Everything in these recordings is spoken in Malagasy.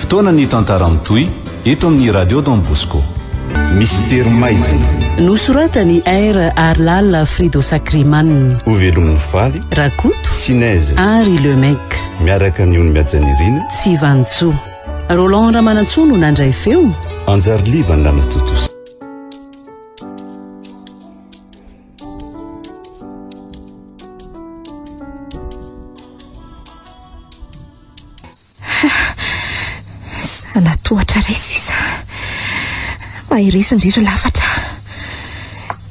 fotoana ny tantara mitoy eto amin'ny radio Don Bosco. Mystère maizina nosoratany R. Arlal Frido Sakriman, ovelomin'ny faly Rakoto Sinèse Henri Lemec, miaraka ny miajanirina sy Vantso. Roland Ramanantso no nandray feo, Anjary Liva ny lana totosa. Sanatohatra ray sisa, mahiresindriro lafatra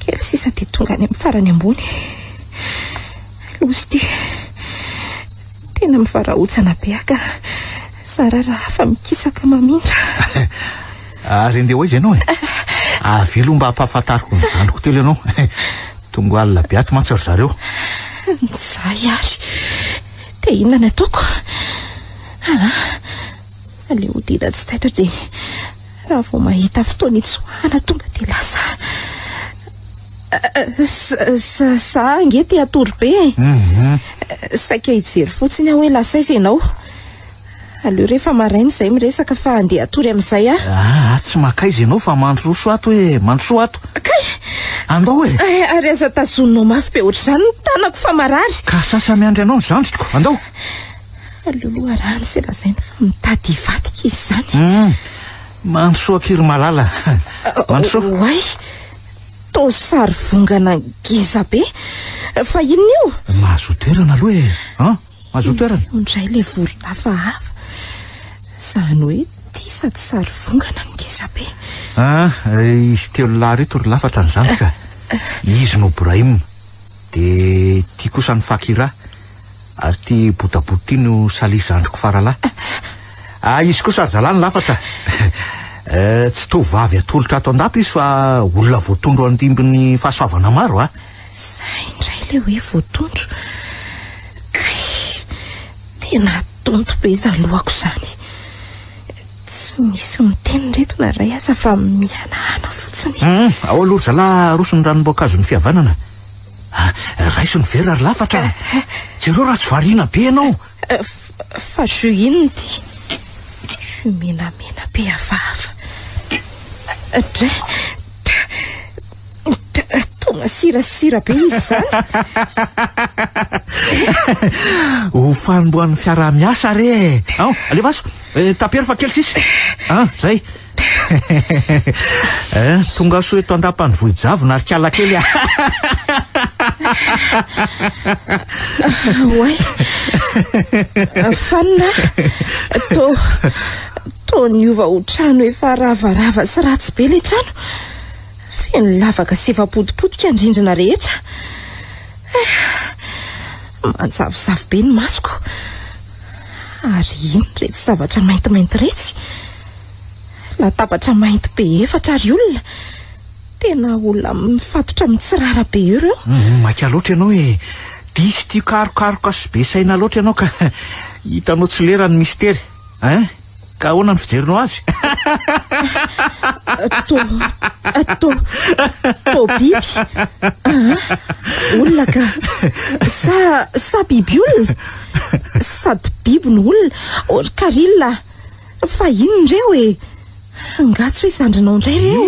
kely sisa dia tonga any amin'ny farany ambony. Lozy tena mivarahotsana be aka sara raha fa mikisaka mamindra. Ary andeha hoaiza ianao avelo mba hampahafantariko ny zandriko telo ianao. Tonga alina be ato mantsy ry zareo. Zay ary te inona ny ataoko? Aleo hodina tsy taitra dia raha vao mahita fotoana itsoahana tonga dia lasa sa ange te atory be. Saika hijery fotsiny aho hoe lasa izy ianao. Aleo rehefa maraina izay miresaka fa andeha atory amin'izay tsy makaiza ianao fa mandroso ato hoe mandroso ato. Andao ary aza tazononao mafy be ohatr'izany ny tanako fa marary. Ka sasa miandry anao ny zandriko. Andao. Aloloha rano sy lazaina fa mitady hivadika izy izany. Mandroso akiry malala. Mandroso. Oay, tô sary vongana ngeza be. Fa inona io? Mahazo toerana aloha mahazo toerana. Ondray le voro lafahafa. Zany hoe ty sady sary vongana ngeza be. Izy telo lahy reto ry lafatra ny zandrika. Izy no Ibrahim, de ty kosa ny Fakira, ary ty botaboti no Sali zandriko faralahy. Izy kosa ry zalahy ny lafatra. Tsy tovavy atolotra ato an-dapa izy fa olona voatondro andimbin'ny fahasoavana maro. Zay indray le hoe voatondro. Tena tonto be zalohako izany. Tsy misy miteny reto na ray aza fa mihanahana fotsiny. Ao aloha zalahy roso ny ranom-boankazo ny fihavanana. Raiso ny vera ry lafatra. Jereo raha tsy variana be ianao. Fa jus inona ty? Jus menamena be hafahafa. Tonga sirasira be izy izany. Ho fanombohan'ny fiaraha-miasa re. Alevaso, tapera fa kely sisy. Zay. Tonga so eto andapany vohijavona ary kiala kely. Oay, fanina tô niova ho trano efa ravarava sy ratsy be le trano. Feno lavaka sy efa potipotika andrindrina rehetra. Manjavozavo be ny masoko. Ary ino retsy zavatra maintimainty retsy. Latabatra mainty be efatra ary olona. Tena olona mifatotra mitsirara be ireo. Maka loatra ianao disy ty karokaroka sy be saina loatra ianao ka hitanao tsy lera ny mistera. Ka ahoana ny fijerinao azy? Tô biby. Olona ka sa biby olona. Sady biby ny olona or karilla. Fa inondreo angatso hoe zandrinao indray reo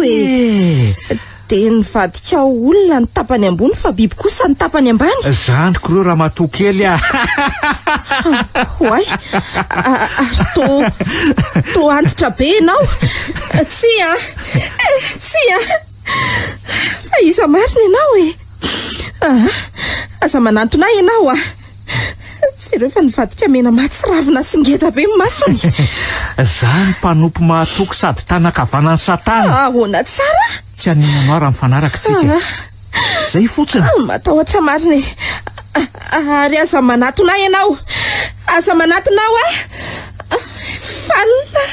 de nivadika olona ny tapany ambony fa biby kosa ny tapany ambany. Zandriko reo raha matoa kely. Oay, ary tô antitra be ianao. Tsy fa iza marina ianao aza manantona ianao tsy rehefa nivadika mena matsiravina sy ngeza be masony. Zany mpanompo mahatoky sady tanakavanany Satana. Ahoana tsara? Tsy aninanao raha mifanaraka tsika. Zay fotsiny. Matahotra marina. Ary aza manatona ianao. Aza manatonao fanina.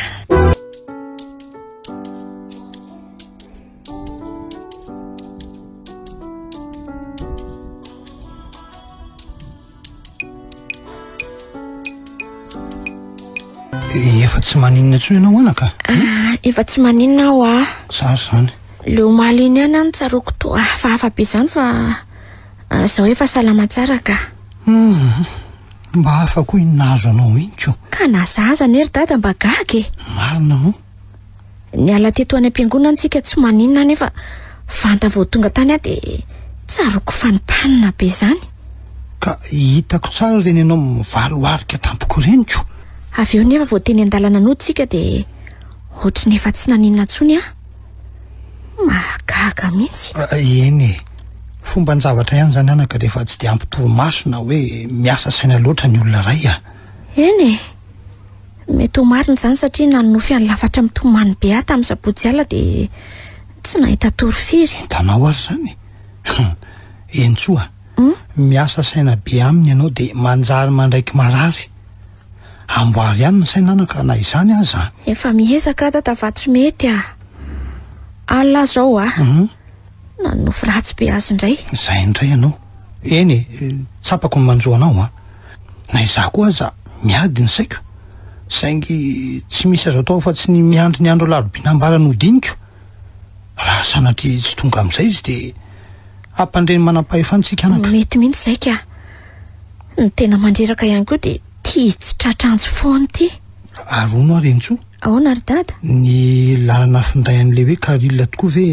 Efa tsy maninona tso ianao anaka? Efa tsy maninona aho Zany. Leo maliny ihany any tsaroko to hafahafa be izany fa zaho efa salama tsara ka. Mba afaka hoe nazo anao mihitsy. Ka nazaza nery dada mba gaga marina mo ny ala teto any am-piangonana antsika tsy maninona nefa vanta vao tonga tany aho dia tsaroko fanimpanina be zany ka hitako tsara reny ianao mivaloarika tampoko reniko avy eo nefa vao teny an-dalana notsika dia ohatry nefa tsy naninona ntsony aho mahagaga mihitsy eny fomba ny zavatra ihany zany anaka rehefa tsy dia ampitovo-maso na hoe miasa saina loatra ny olona ray eny mety ho marina zany satria nanofy any lafatra mitomany be aho tamin'ny sabotsy ala dia tsy nahita torofiry hitanao ary zany entsoa miasa saina be aminy ianao dia manjary mandraiky marary amboary ihany ny sainanaka na izany aza efa miezaka tatafatsy mety alina zao nanofy ratsy be azy indray zay indray ianao eny tsapako ny manjoanao na izaho koa aza miady ny saiko saingy tsy misy azo atao fa tsy ny miandry ny andro alarobina ambara no diniko raha sanatry tsy tonga amin'izay izy dia ampandreny manam-pahefantsika anaka mety mihitsy zaika ny tena mandreraka ihany koa dia tia tsy tratranjo foany ty arono arentso ahoana ry dada ny lalana finday an'le hoe karila tokoa ve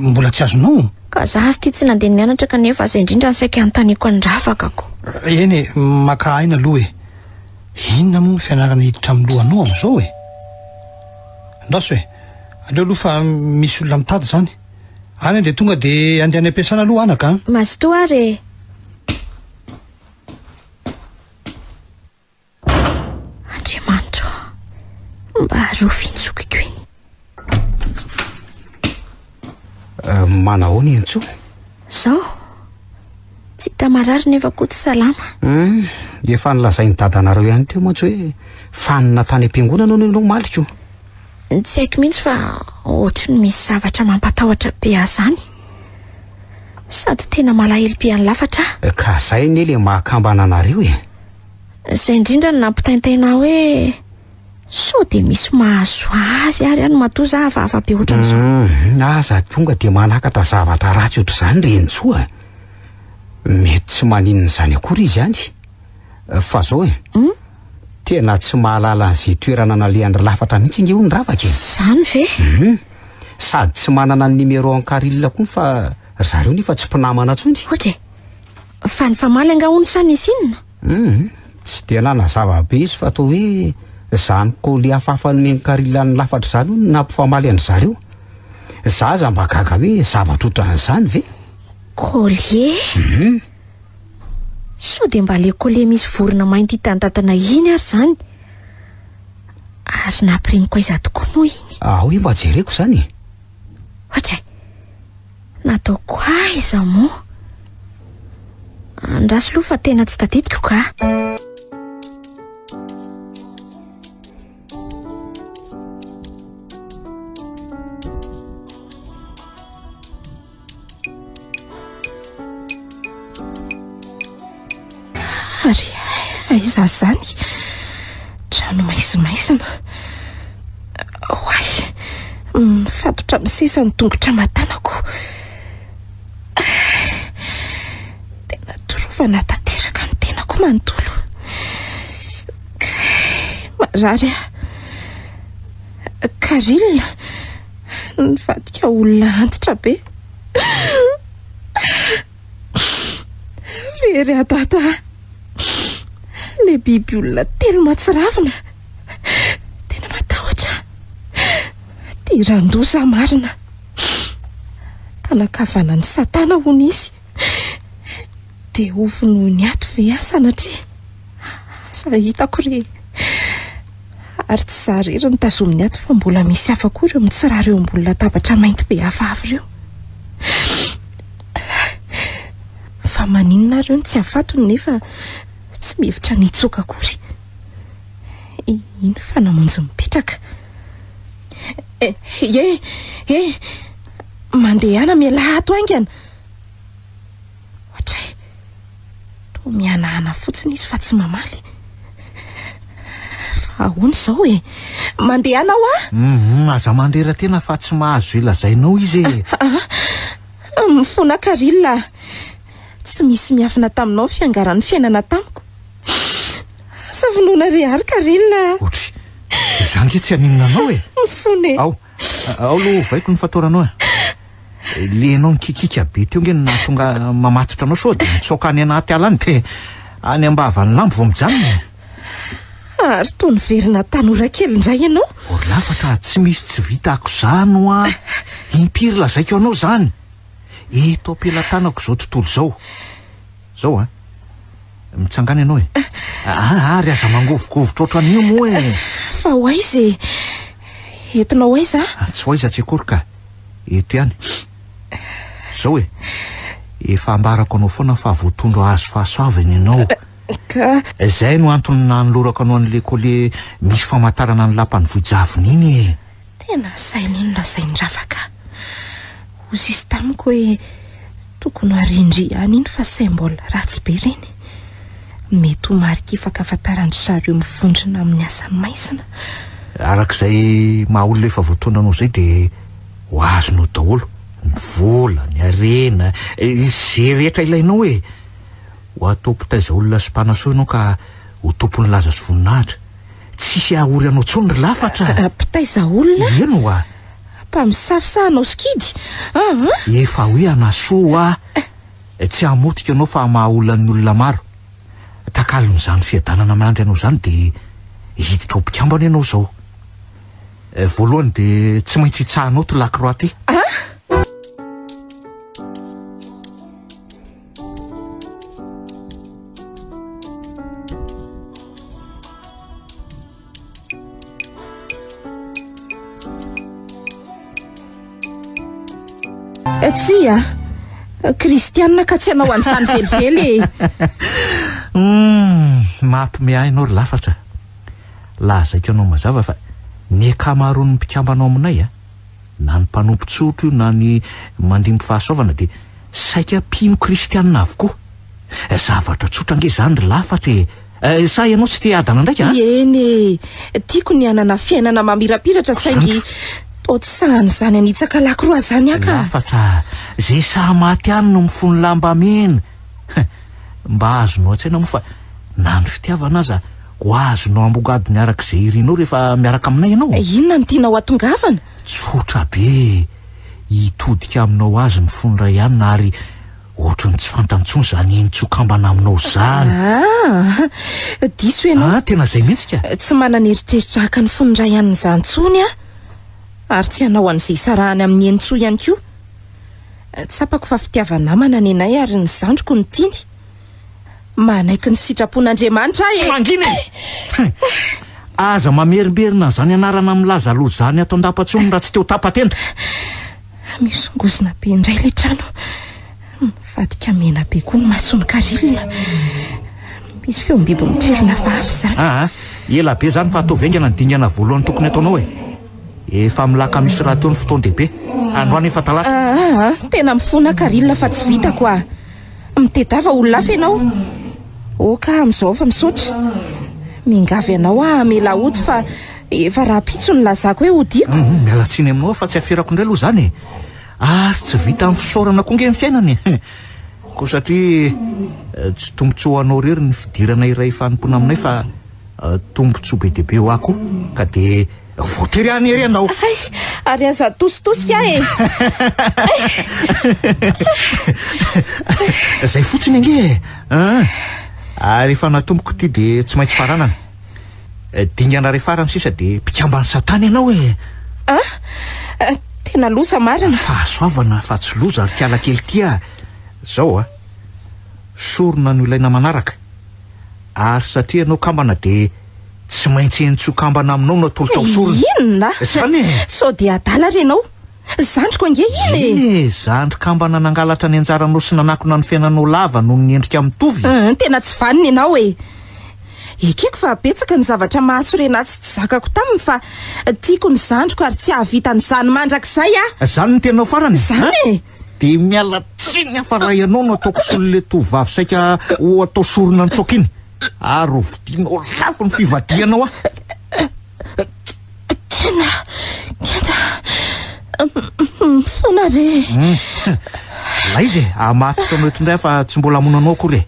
mbola tsy azonao ka za azy ty tsy nandeha nianatra kanefa zay indrindra ny saika anontaniako anydravakako eny maka aina aloha inona moa ny fianarana hiditra amin'ny lohanao amin'izao ndaso aleo aloha fa misy olona mitady zany any dia tonga dia andeha any ampiasana aloha anaka mazoto ary andriamanitro mba rofintsokiko iny manao ny entso zao tsy hita marary nefa koa tsy salama efa nilazainy dadanareo ihany teo mantsy hoe fanina tany am-piangonana no maliko tsy haiko mihitsy fa ohatry ny misy zavatra mampatahotra be ahy zany sady tena malahelo be any lafatra ka zay ny le mahakambana anareo zay indrindra no nampitaintaina hoe so dia misy mahazo azy ary any matoza avaava be ohatra n'izao aza tonga dia manakatra zavatra ratsy ohatr' izany rentsoa mety tsy maninona izany akory izy any fa zao tena tsy mahalala an'izay toerana nalehandry lafatra mihitsy inge ho ny ravaka zany ve sady tsy manana ny numéro ankarilina koa fa zareo nefa tsy mpinamana ntsony ohatra fa ny famaly angahony sany izy inona tsy dia nanazava be izy fa atao hoe zany koly hafafany menkarilina ny lafatra zany ho nampifamaly an' zareo za aza mba gaga hoe zavatra ohatran'izany ve kolie so dia mba le kolie misy vorona mainty hitantatana iny ary zany ary naprimiko iza tokoa moa iny hoe mba jereko zany ohatra natao koa iza moa andraso loha fa tena tsy tadidiko ka ary aiza zany trano maizimaizina hoay mifatotra misesa ny tongotra matanako tena torovana tanteraka ny tenako manontolo marary karilina nivadika olona antitra be very adata le biby olona telo matsiravina tena matahotra tia randoza marina tanakavana ny satana hony izy dia ovy noho ny ato ve sanatria asa hitako re ary tsy zarery ny tazominy ato fa mbola misy afako ireo mitsirary eo amboly latabatra mainty be hafahavy ireo fa maninona reo ny tsy hafatony nefa tsy mihevitra nitsoka akory iny fa namonjy mipetraka mandeha ana mialaha ato aingana ohatray to mianahana fotsiny izy fa tsy mamaly fa ahoana izao mandeha ana ao aza mandrera tena fa tsy mahazo ilazainao izy mifona karilina tsy misy miafina taminao fiangaran'ny fiainana tamiko sa vonoana ry ary karilina otry Za nge tsy haninona anao e. Fone. Ao lo vaiko ny fatoranao e. Lenao nikikika be teo nge nahatonga mamatotra anao sao de mitsoka any anaty ala any de any ambavany lambo vao mijanona. Ary toy ny verina tanora kely indray ianao. Lafatra tsy misy tsy vita ako zano a. Impiry lazaiko anao zany. Eto ampelantanako zao tontolo zao. Zao a. Mitsangana ianao e. Ary aza mangovogovotra ohatran'io moa e. Fa ho aiza e. Entinao aiza? Tsy ho aiza tsy akory ka. Eto ihany. Zao e. Efa ambarako anao foana fa voatondro azo fahasoavana ianao. Ka Zay no antony nanolorako anao an'le kole misy famantarana ny lampany vohijavony iny e. tena saina ino lazaindravaka. Ozy izy tamiko hoe tokony harindry any iny fa say mbola ratsy be reny. Mety ho marikifaka afantarandry zareo mivondrona amin'ny asany maisina. Arak'izay maha-olona efa voatondro anao zay de ho azonao daholo. Ny vola, ny arena, izay rehetra ilainao e. Ho atao mpitaiza olona sy mpanasoa ianao ka ho tompony laza sy voninahitra. Tsisy ahory anao tsony ry lafatra. Mpitaiza olona? Eno a. Mpamisafisahanao skidy. Efa hoe anasoa tsy hamotika anao fa maha-olona ny olona maro. Takalon'izany fiadanana mandry anao zany de hiditra ho mpikambana ianao zao. Voalohany de tsy maintsy hitsahanao to lakroa ty. Tsia Kristianina ka tsy hanao an'izany velively e. Mampimeahy anao ry lafatra. Lazaiko anao mazava fa ny akamaroan'ny mpikambanao aminay na ny mpanompo-tsotro na ny mandimby fahasoavana de saika mpino kristianina avokoa. Zavatra tsotra nge zany ry lafatra e. Sa ianao tsy te adana ndraika? Eny e, tiako ny anana fiainana mamirapiratra saingy ohatsahany zany anitsaka lakroa zany aka. Lafatra, zay sa maty any no mifony lamba mena. Mba azonao an-tsaina moa fa na ny fitiavana aza ho azonao ambogadiny arak'izay irinao rehefa miaraka aminay ianao. Inona ny tianao atongavana? Tsotra be. Hitodika aminao azy ny fony ray ihany na ary ohatrany tsy fantantsony zany enitsokambana aminao zany. Diso ianao. Tena zay mihitsy ka. Tsy manana eritreritra haka ny fony ray ihany zany tsony ary tsy hanao an'izay sarahany amin'ny entsoa ihany koa. Tsapako fa fitiavanamana ny anay ary ny zandriko ny tiany. Manaiky ny sitrapon'Andriamanitra e. Mangina e. Aza mamerimberina zany anarana milaza loha zany ato an-dapatsony raha tsy teo tapatena. Misongozina be indray le trano. Vadika mena be koa ny masony karilina. Misy feom-biby mitrerona vavy zany. Ela be zany fa atao vaingana ny dingana voalohany tokony ataonao e. Efa milaka misy raha teo ny fotoan-dehibe. Androany efa talata. Tena mifona karilina fa tsy vitako a. Mitedava olona hafa ianao. Oka amin'izao fa misaotra. Mingavy ianao mela ody fa efa raha pitso ny lazako hoe odiako. Mialatsiny aminao fa tsy aferako indray aloha zany e. Ary tsy vita amin'ny fisaorana koa nge ny fiainany. Koa satria tsy tombontsoa anao rery ny fidirana iray fanompona aminay fa tombontsoa be dehibe ho ako ka de voatery any ery anao. Ary aza tositosika e. Zay fotsiny ange. Ary efa natomboko ty de tsy maintsy faranana. Dingana rehefa farany sisa de mpikambany satana ianao e. Tena loza marina. Fahasoavana fa tsy loza ary kiala kely tia. Zao sorona no ilaina manaraka. Ary satria anao kambana de tsy maintsy enitsokambana aminao no atolotra ho sorona. Inona? Zany e. Sao de adala renao. Zandriko ange iny. Zandry kambana nangalatra ny anjaranao sy nanakona ny fiainanao lava noho ny endrika mitovy. Tena tsy vaniny ianao e. Ekeko fa apetsaka ny zavatra mahasorena tsy zakako taminy fa tiako ny zandriko ary tsy ahavita ny zany mandrakizay Zany ny tenao farany. Zany de miala tsiny afa raha ianao no ataoko solo le tovavy saika ho atao sorona ny tsoka iny. Ary ho vidinao lafo ny fivadianao Kena mifona re. La izy amatotra anao eto indray fa tsy mbola monanao akory e.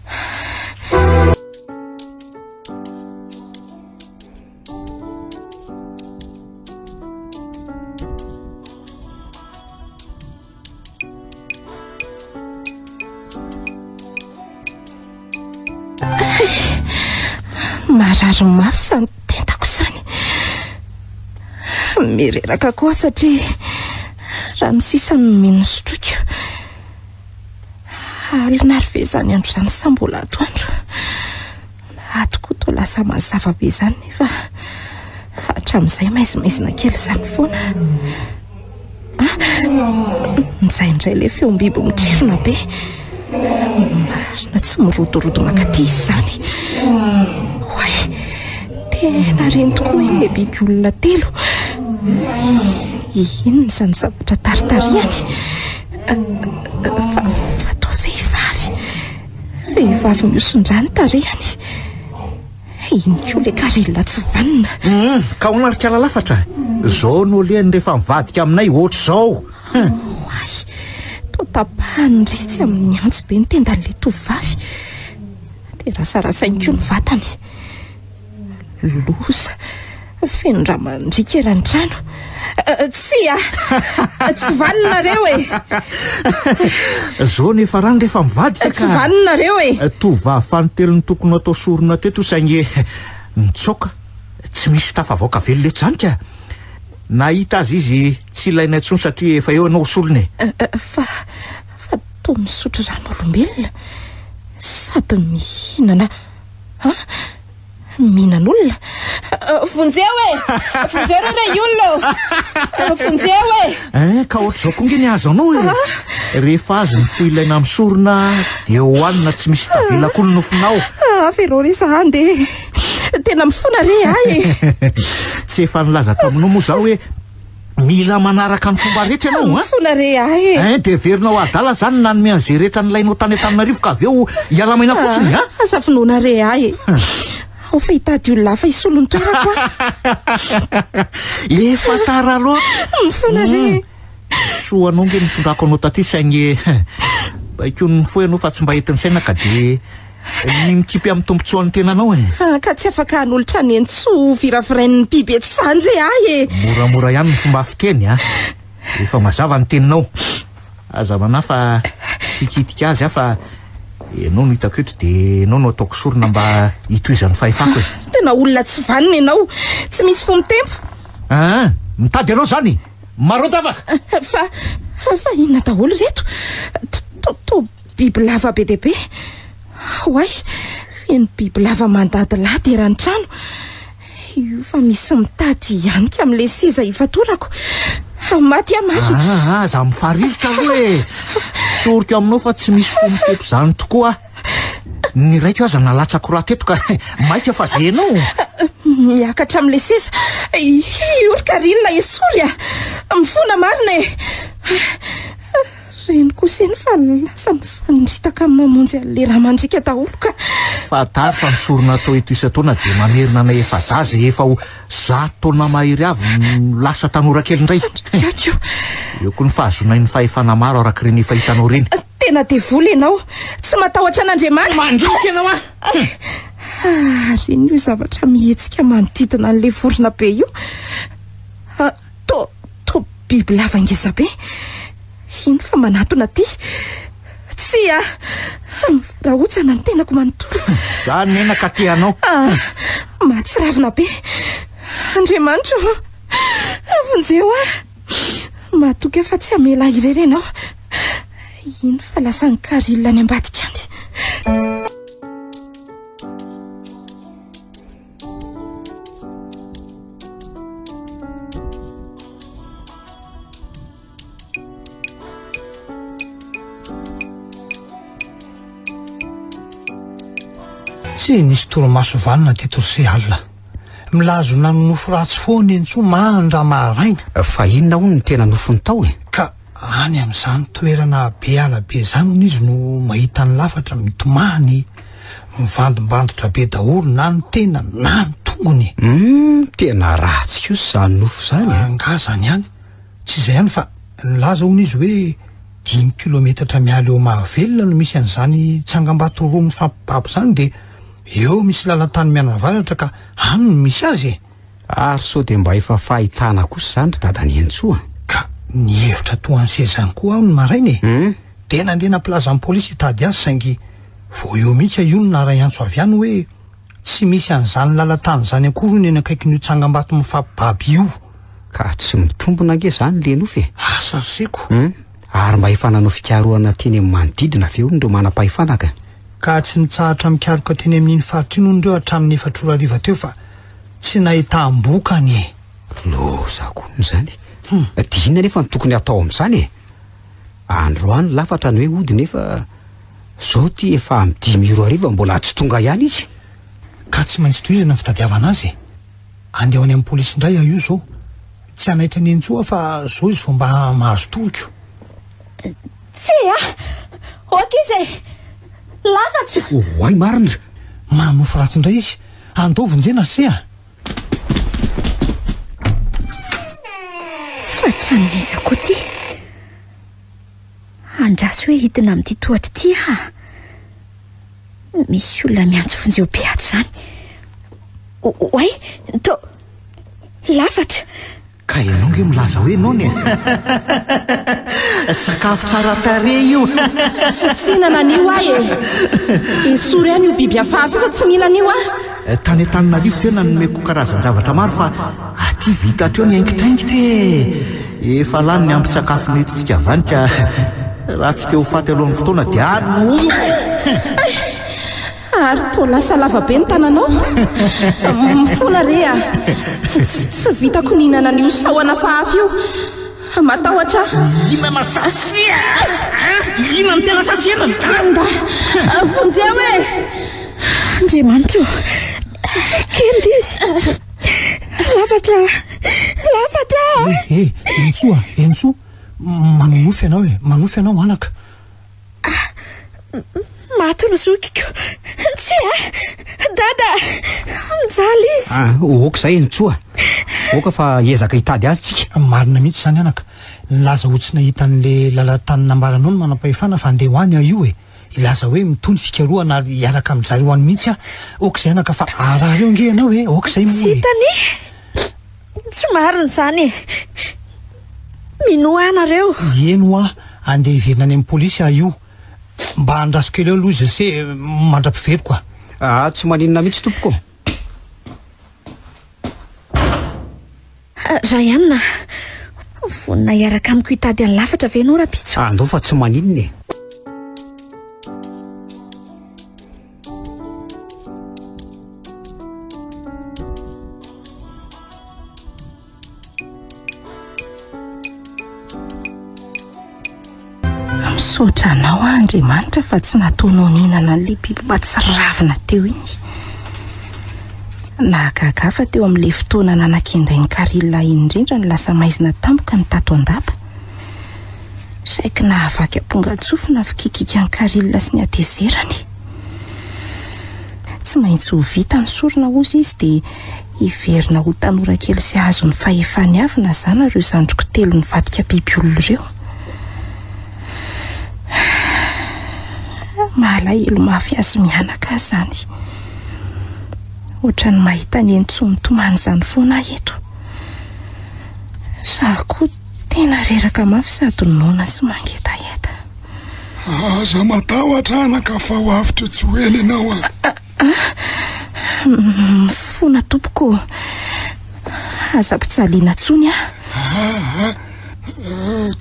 marary mafy zany tentako izany. Mireraka koa satria raha ny sisany mino sotroiko. Alina ary ve zany andro zany sa mbola atoandro. Atoko toa lasa mazava be zany nefa hatramin'izay maizimaizina kely zany foana. Njaindray le feom-biby mitrirona be. Marina tsy mirodorodo makaty izy zany. Hoay, tena reny tokoa iny le biby olona telo. Inona izany zavatra taritariany? Fa toa vehivavy miosondrany tarehany. Iny koa le Karila tsy vanina. Ka honarika lalafatra. Zao no leny rehefa mivadika aminay ohatr' zao. Hoay, toa tapahany retsy amin'ny antsy be ny tendan'le tovovavy. Dia rasarasainy koa ny vatany. Loza, feno raha mandrika eran'ny trano. Tsy vanina reo e. Zao nefa rano rehefa mivadika ka. Tsy vanina reo e. Tovavy fanotelony tokony atao sorona teto saingy nitsoka. Tsy misy tafavoaka velo le tsanika. Nahita azy izy tsy ilaina intsony satria efa eo anao solony. Fa toa misotro ran'olombelona sady mihinana. Mihinan'olona. Vonjeo e. Vonjeo re olona. Vonjeo e. Ka ohatr'izao koa nge ny azo anao e. Rehefa azy ny fo ilaina amin'ny sorona dia hohanina tsy misy tavelak'olo nofinao. Ferao re zany de tena mifona re ahy. Tsy efa nilaza taminao moa zao hoe mila manaraka ny fomba rehetra ianao. Mifona re ahy. De verinao adala zany nanome an'izay rehetra nilainao tany Antananarivo ka avy eo hialamaina fotsiny. Azafinoana re ahy. Ao fa hitady olona hafa isolony toerako. Efa tara loatra. Mifona re. Soa anao nge nitondrako anao taty saingy baiko ny foy anao fa tsy mba entiny saina ka de ny mikipy amin'ny tombontsoan'ny tenanao e. Ka tsy afaka n'olotra ny entso viraviran'ny biby eto zany re ahy e. Moramora ihany ny fomba fiteny efa mazava ny teninao. Aza mana fa tsy kitika azy fa enao no hitako eto de enao no ataoko sorona mba hitoizan'ny fahefako e. Tena olona tsy vanina ianao. Tsy misy fo mitempo. Mitady anao zany. Maro davaka. Fa inona daholo reto? To biby lava be dehibe. Hoay, feno biby lava mandadilady eran'ny trano. Io fa misy mitady ihanika amin'le seza hifatorako. Maty amasy. Za mifarilika aloha e. Tsoriko aminao fa tsy misy fo mitempo zany tokoa. Ny raiko aza nalatsako raha teto ka maika fa zenao. Miakatra amin'le seza. Io Karila esory mifona marina e. Reny koseny fa lasa mifandritaka mamonjy an'le raha mandrika daholo ka. Fa tary fa misorona atao eto isa-taona dia mamerina na efa daza efa ho 100 taona mahery avy lasa tanora kely indray. Eo koa ny fahazonain'ny fahefana maro araka ireny efa hitanao reny. Tena devoly ianao. Tsy matahotra an'Andriamanitra. Mandrinika ianao reny io zavatra mihetsika manodidina an'le vorona be io. To biby lava ngeza be. Ino fa manatona ty. Tsy rahotsana ny tenako manontolo. Zany menaka ty anao. Matsiravina be. Andriamanitra vonjeo matoka fa tsy amela irery ianao. Ino fa lasa ny Karila ny ambadika any. Tsy nisy toromaso vanina teto sy alina. Milazo nanonofo ratsy foana entso mandra maraina. Fa inona hono ny tena nofony tao e? Ka any amin'izany toerana be ala be zany hono izy no mahita ny lafatra mitomany, mivandimbandotra be daholo na ny tena na ny tongony. Tena ratsy kosa zany nofo zany. Nga zany ihany. Tsy izay ihany fa nilaza hono izy hoe 5 kilometatra miala eo Mahavelona no misy an'izany Tsangam-bato roa mifampibaby zany de eo misy lalantany mianavaratra ka any no misy azy. Ary so de mba efa fahitana kosa zany ry dadany Entsoa. Ka ny hevitra toa ny sezany koa aho ny maraina e. Tena andeha nampilazan'ny polisy hitady azy saingy vao eo mihitsy io no nara-antso avy any hoe tsy misy an'izany lalatany zany akory ny eny akaiky ny tsangam-bato mifampibaby io ka tsy mitombona ange zany le nofy asa seko ary mba hifananao fikaroana teny amin'ny manodidina avy eo ndreo manam-pahifanaka ka tsy nitsahatra mikaroka teny amin'iny faritra ino ndreo hatramin'ny 4 ariva teo fa tsy nahitam-bokany lo zakony zany dina nefa ny tokony atao amin'izany androany lafatra ny hoe ody nefa zao ty efa amin'ny 5 ariva mbola tsy tonga ihany izy ka tsy maintsy toizana fitadiavana azy andehoany amin'ny polisy indray io zao tsy anaitra ny entsoa fa zao izy fomba mahazo toriko tsy okizay lafatra hoay marina manofo raty indray izy andovonjena se fatranonizako ty andrasy hoe hidina amin'ity tohatra ty misy olona miantso fonjeo be ato zany oay to lafatra ka ianao nge milaza hoe nao ny sakafo tsara tare io tsy nanan'io ahy isory any io biby afahafa fa tsy mila an'io tany an-taninarivo tena nomeko karazan-javatra maro fa aty vita atreo ny aingitraingitra efa lany ny ampy sakafo netitsika vanika raha tsy teo faty alohan'ny fotoana dia ano ary to lasa lava be ny tananao mifola re tsy vitako nihinana n'io sahoana fahafa io matahotra ina masasia ina ny tena sasiana anda vonjeo hoe andriamanitro kely izy lafatra entsoa manonofy ianao manofy ianao anaka matolozokiko tsy dada mijaly izy oka zay entsoa oka fa ezaka hitady azy tsika marina mihitsy zany anaka laza ho tsy nahita an'le lalatany nambaranao no manam-pahefana fa andeha hoany io ilaza hoe mitony fikaroana ary iaraka amin'izary hoany mihitsy oka zay anaka fa arareo nge ianao oka zay hitany tsy marina zany minoa anareo eno andeha hiverina any amin'ny polisy io mba andrasoko elo aloha izy se mandra-piveriko tsy maninona mihitsy tompoko raha ihany na vonina hiaraka amiko hitady any lafatra ve anao rapitso andao fa tsy maninona misotra anao andriamanitra fa tsy nataonao nihinana n'le biby mba tsy ravina teo iny nahagaga teo amin'le fotoana nanakendray ny Karila indrindra ny lasa maizina tampoka ny tato andapa saiky nahavaky ampongatsofina fikikika ny Karila sy ny adezerany tsy maintsy ho vita ny sorona ozy izy dia hiverina ho tanora kely sy azo ny fahefany avy na zana ireo zandriko telo ny vadika bibiolona ireo mahalahelo mafy azy mianaka zany ohatrany mahita ny entso mitomany zany foana eto zaho koa tena reraka mafy sady nona sy mangetaheta aza matahotra anaka fa ho avitra tsy hoely ianao mifoana tompoko aza mpitsaliana tsony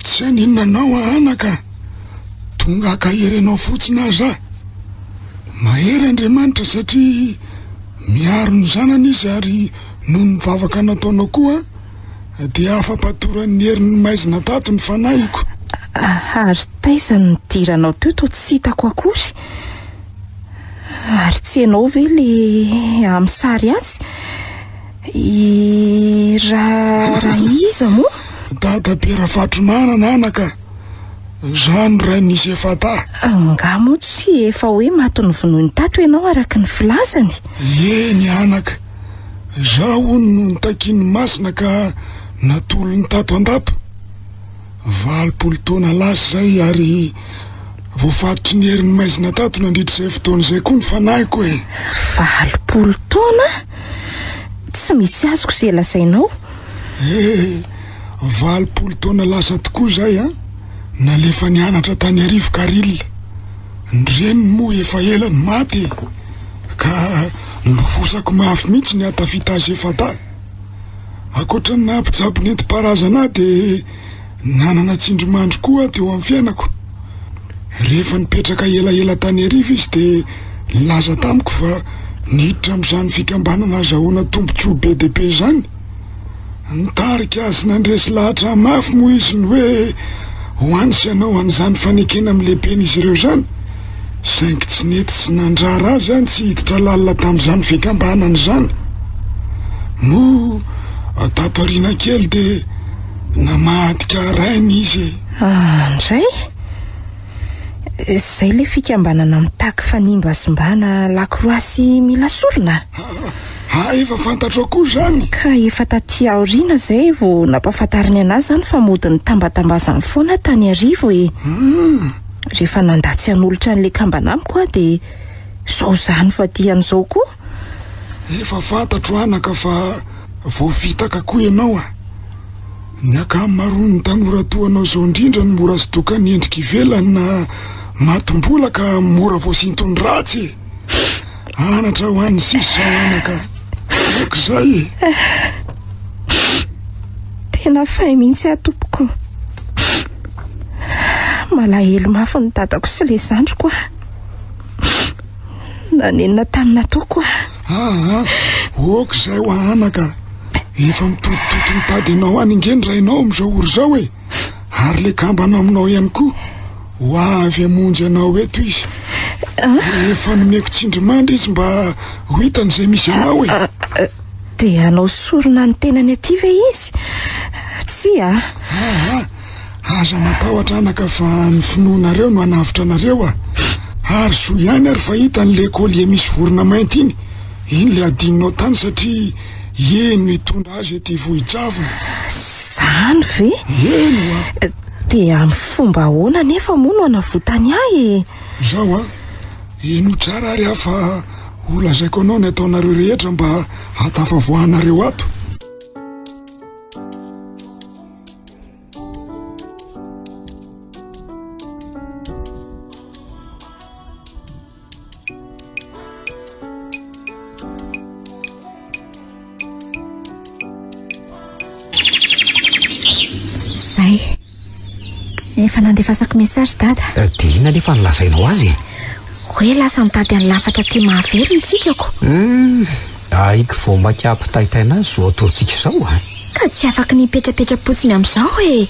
tsy aninonanao anaka tonga kaherenao fotsiny aza mahery andriamanitra satria miaro ny zanany izy ary noho ny vavaka nataonao koa dia afa-patorany herin'ny maizina tato ny fanahiko ary taizany nidiranao teo to tsy hitako akory ary tsy ianao ve le amin'ny sary azy raha iza moa dada Perafatronana anaka zany ray nisy efa ta angamo tsy efa hoe matony vonoiny tato ianao araka ny filazany eny anaka zaho no nitakiany masina ka natolo ny tato andapa 20 taona lasa zay ary voafatotry ny herin'ny maizina tato nandritra izay fotoana izay koa ny fanahiko 20 taona tsy misy azoko izay lasainao 20 taona lasa tokoa zay nalefa nianatra tany arivo Karila ny reniny moa efa elany maty ka nilofosako mafy mihitsy ny atafita azy efata. Akoatra ny nampijabony enti-parazana dia nanana tsindrimandry koa teo amin'ny fiainako. Rehefa nipetraka elaela tany ariva izy dia nilaza tamiko fa niditra amin'izany fikambanana azahoana tombontsoa be dia be izany. Nitarika azy nandresy lahatra mafy moa izy ny hoe hoany sy ianao an'izany fanekena amin'ny lehiben'izy ireo izany. Saingy tsy nety sy nandrara azy any tsy hiditra lalina tamin'izany fikambanana izany. No tato ariana kely dia namadika rainy izy. Ndray izay le fikambanana mitaky fanimba simbana lakoroa sy mila sorona. Efa fantatro koa izany. Ka efa taty aoriana izay vao nampahafantariny anazy izany fa mody ny tambatambazany foana tany arivo e. Rehefa nandatsy an'olotra n'le kambana amiko dia izao izany fa dian'izao koa. Efa fantatro anaka fa vao vitaka koa ianao a. Ny ankamaroan'ny tanora toanao izao indrindra ny mora sodoka ny endrika ivelany na matombola ka mora voasintony ratsy. Anatra ho an'ny sisa izao anaka. Okizay e. Tena fay mihitsy atompoko. Malahelo mafy ny dadako sy le zandriko a. Nanenina tamina toko a. Okizay ho anaka. Efa mitotototo mitady ianao any ingendra ianao amin'izao oro izao e. Ary le kambana aminao ihany koa ho avy hamonjy ianao eto izy. Efa nomeko tsindrimandry izy mba ho hitan'izay misy ianao e. Dia anao sorona ny tenany aty ve izy? Tsy a? Aza matahotra anaka fa ny finoanareo no hanavitra anareo a. Ary so ihany ary fa hitan'le kolie misy vorona mainty iny. Iny le adininao tany satria eno hitondra azy ety vohijavona. Zany ve? Eno a. Dia amin'ny fomba ahoana nefa moa no hanavotany ahy e. Izao a. Eno tsara ary afa olazaiko anao ny ataonareo rehetra mba hatafavoahanareo ato. Zay efa nandefasako mesazy dada. Dia inona nefa nilazainao azy? Hoe lasa nitady any lafatra ty mahavelo ny tsikako. Aiko vao makampitaitaina azy zao ataontsika izao a. Ka tsy afaka nipetrapetra-potsiny amin'izao e.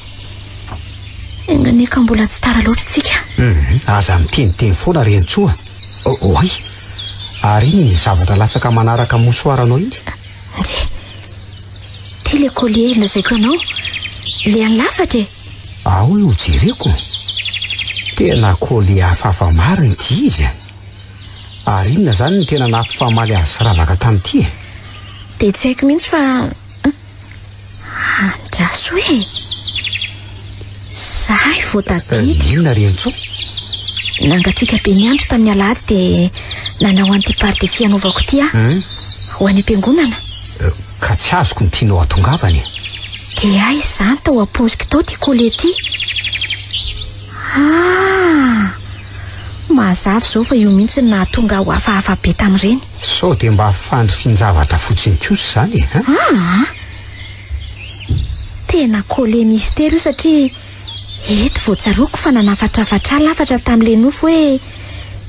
Enganeka mbola tsy tara loatra tsika. Aza miteniteny foana Rentsoa. Oay, ary iny ny zavatra latsaka manaraka mosoaranao iny. Ty le kolie lazaiko anao le any lafatra e. Ao io jereko. Tena kolie hafahafa mariny ty izy. Ary inona zany ny tena nampifamaly azy ravaka tamin'ity e. Dia tsy haiko mihitsy fa andraso hoe zahay vao tadity. Inona Rentsoa? Nangatika be ny andro tamin'ny alahady dia nanao antiparty sy anaovako ty ho any am-piangonana. Ka tsy azoko ny tianao atongavany. Dia ay izany tao ampoziko tao ty kolie ty. Mazava zao fa io mihitsy ny nahatonga ho hafahafa be tamin'ireny. Sao dia mba fandrifin-javatra fotsiny kosa izany e. Tena kolie mistera io satria eto voatsaroako fa nanafatrafatra lafatra tamin'le nofo hoe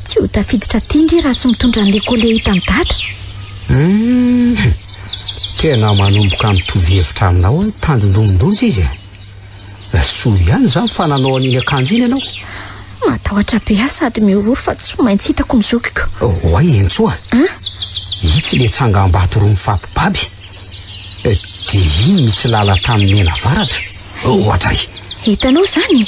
tsy ho tafiditra tindry raha tsy mitondra an'le kolie hitany dada. Tena manomboka mitovy hevitra aminao tandondomondonjy izy. Soa ihany zany fa nanao an'iny akanjo iny ianao. Matahotra be ahy sady miorory fa tsy maintsy hitako ny zokiko. Oay Rentsoa. Itsy le tsangam-bato roa mifampibaby. Dia iny misy lala tamin'ny mena varatra. Ohatray. Hitanao zany?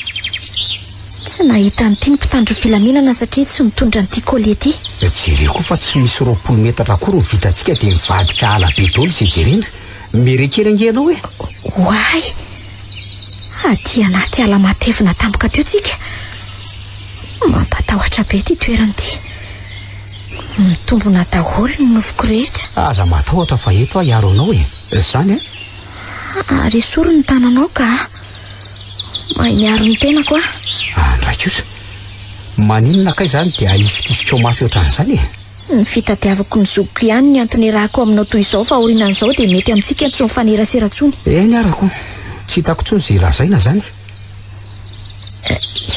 Tsy nahita ny tiany mpitandro filaminana satria tsy mitondra n'ity kolie ty. Jereko fa tsy misy 20 metatra koa ro vitantsika dia mivadika ala be dolo izay jerena. Merekely angenao e. Oay, aty anaty ala matevina tampoka teo tsika. Mampatahotra be ty toerana ty. Mitombona daholo ny nofoko rehetra. Aza matahotra fa eto a hiaro anao e. Zany e. Ary soro ny tananao ka mahay miaro ny tenako a. Andray kosa. Maninona kay zany dia hifitifikao mafy ohatran'izany e. Ny fitadiavako ny zokiko ihany ny antony rahako aminao toy izao fa orinan'izao dia mety amintsika tsy mifanerasera-tsony. Eny arako tsy hitako tsony izay lazaina zany.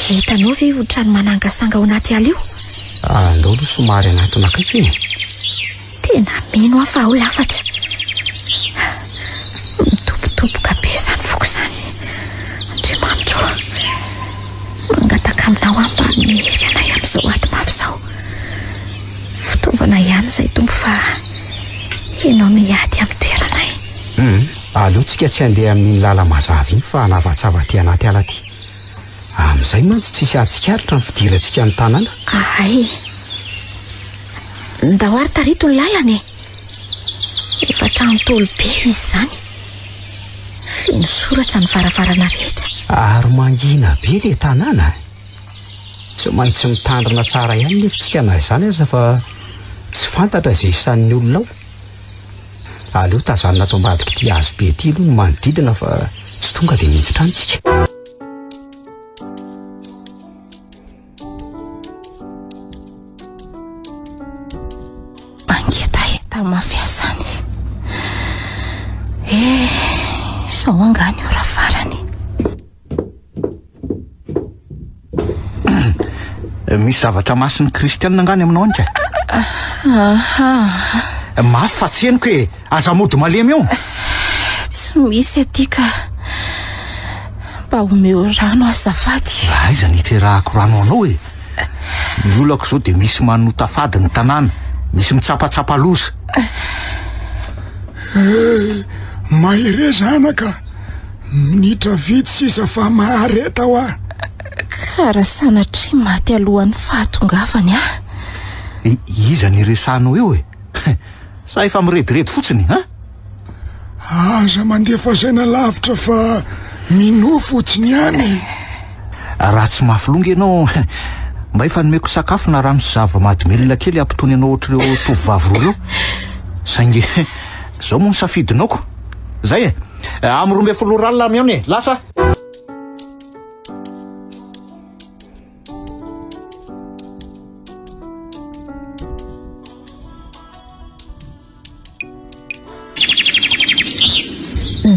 Hitanao ve ohatrany manangasanga ao anaty ala io? Andao aloha somary anatona akaiky e. Tena mino aho fa ao lafatra. Mitobotoboka be zany foko zany. Andriamanitra, mangataka aminao ambany mehery anay amin'izao aty mafy izao. Fitaovana ihany izay tompo fa ianao miady amin'ny toeranay. Aleotsika tsy handeha amin'ny lala mazava iny fa navatsava ty anaty ala ty. Amin'izay mantsy tsisy atsikaritra ny fidirantsika ny tanàna. Ay, ndao ary tarito ny lalany. Efa trano tolo be izy zany. Feno soratra ny varavarana rehetra. Ary mangina be le tanàna. Tsy maintsy mitandrina tsara ihany nefitsika na izany aza fa tsy fantatra izay isan'ny olona ao. Aleo tazanina ato ambadika ty hazo be ty aloha no manodidina fa tsy tonga dia miditra antsika. Mangetaeta mafiasany. Sao angany ora farany. Misy zavatra masin'ny kristianina angany aminao any ka? Mafy fa tsy henoko hoe aza mody malemy eo. Tsy misy aty ka mba omeo rano azafady. Aiza niterahako rano anao e. Ny olako izao dia misy manota fady ny tanàna, misy mitsapatsapa loza. Mahere zanaka, minitra vitsy sisa fa mahareta ho aho. Kara sanatry maty alohan'ny fahatongavany ah. Iza ny resanao eo e? Sa efa mirediredy fotsiny ha? Aza mandefa saina lavitra fa mino fotsiny ihany. Raha tsy mafilonga ianao mba efa nomeko sakafo na rano sy zava-mahadomelina kely ampitony anao ohatr'ireo tovovavy roa eo. Saingy zao moa ny safidinaoko. Zay e, amin'ny 12 ralina miaona e, lasa.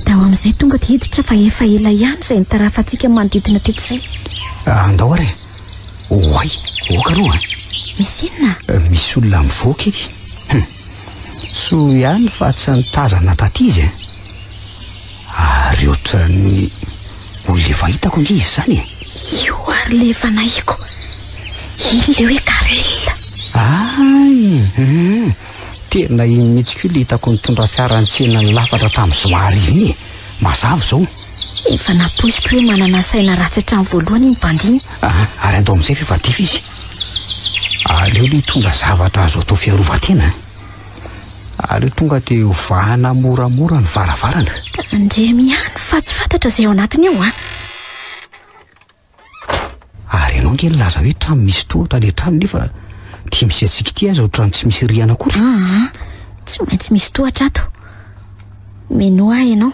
Tao amin'izay tonga dia hiditra fa efa ela ihany izay nitarafantsika manodidina teto izay. Andao ary oay, oka aloha. Misy inona? Misy olona mivoaka ity. So ihany fa tsy nitazana taty izy e. Ary ohatrany olona efa hitako ange izy zany e. Io ary le efa nahiko. Iny le hoe Karila. Ay, tena iny mihitsy koa le hitako nitondra fiara nitsena ny lafatra tamin'ny zoary iny e. Mazava zao. Efa napoisiko hoe manana saina ratsy hatrany voalohany iny bandiny. Ary andao amin'izay fivadify izy. Aleo le tonga zavatra azo atao fiarovan-tena. Aleo tonga dia ovahana moramora ny varavarana. Andremy ihany fa tsy fantatra izay ao anatiny ao ah. Ary ianao nge nilaza hoe trano misy tohatra le trano nefa tia misy antsika ity aza ohatrany tsy misy riana akory. Tsy maintsy misy tohatra ato. Meno ahy ianao.